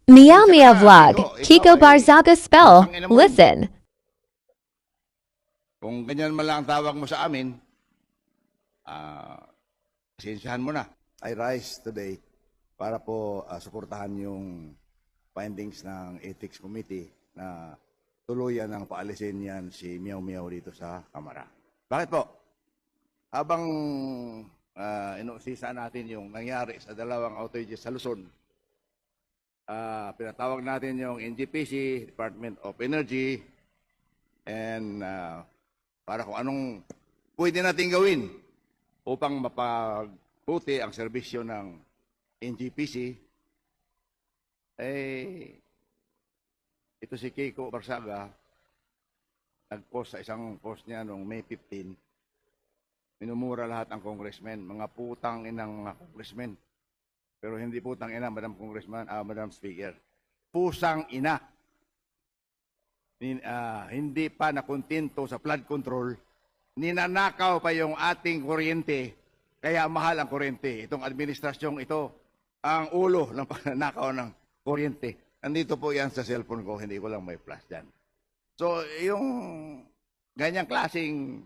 Mia Mia Kiko, Vlog, ikaw Kiko ay Barzaga Spell, putang ina mo rin. listen. Kung ganyan man lang ang tawag mo sa amin, pasensyahan mo na. I rise today para po suportahan yung findings ng Ethics Committee na tuluyan ng paalisin yan si Miao Miao dito sa Kamara. Bakit po? Habang inusisa natin yung nangyari sa dalawang outages sa Luzon, pinatawag natin yung NGPC, Department of Energy, and para kung anong pwede natin gawin upang mapagbuti ang serbisyo ng NGPC, ito si Kiko Barzaga, nag-post sa isang post niya noong May 15, minumura lahat ang congressmen, mga putang inang mga congressmen. Pero hindi putang ina, Madam Congressman, Madam Speaker. Pusang ina. Hindi pa nakontento sa flood control, ninanakaw pa yung ating kuryente, kaya mahal ang kuryente. Itong administrasyong ito, ang ulo ng pagnanakaw ng kuryente. Nandito po yan sa cellphone ko, hindi ko lang may flash dyan. So, yung ganyang klaseng,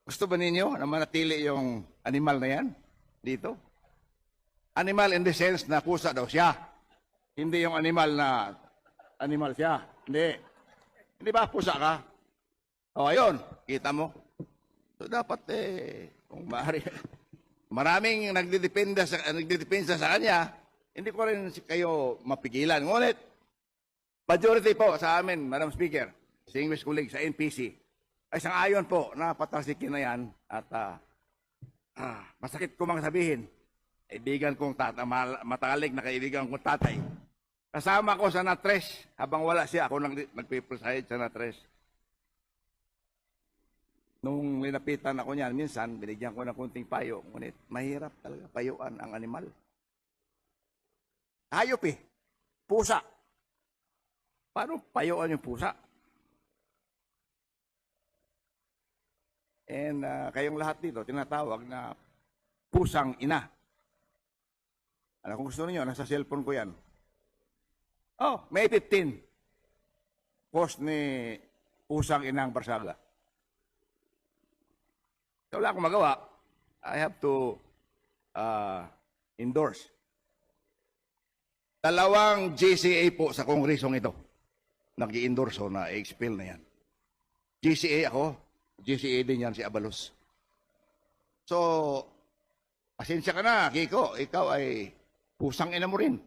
gusto ba ninyo na manatili yung animal na yan dito? Animal in the sense na pusa daw siya. Hindi yung animal na animal siya. Hindi. Hindi ba pusa ka? O, ayun. Kita mo. So, dapat kung maaari, maraming nagdidepensa sa kanya, hindi ko rin kayo mapigilan. Ngunit, majority po sa amin, Madam Speaker, distinguished colleague sa NPC, ay sang-ayon po na patalsikin na yan at masakit ko mang sabihin, kaibigan kong matalig na kaibigan kong tatay. Kasama ko sa Natres, habang wala siya, ako nagpipreside sa Natres. Nung linapitan ako niyan, minsan, binigyan ko ng kunting payo. Ngunit, mahirap talaga payuan ang animal. Hayop pusa. Paano payuan yung pusa? And kayong lahat dito, tinatawag na pusang ina. Ano kung gusto niyo, nasa cellphone ko yan. Oh, May 15. Post ni Pusang Inang Barzaga. So, wala akong magawa. I have to endorse. Dalawang GCA po sa kongresong ito. Nag-i-endorso na i-expel na yan. GCA ako, GCA din yan si Abalos. So, pasensya ka na, Kiko. Ikaw ay pusang ina mo rin.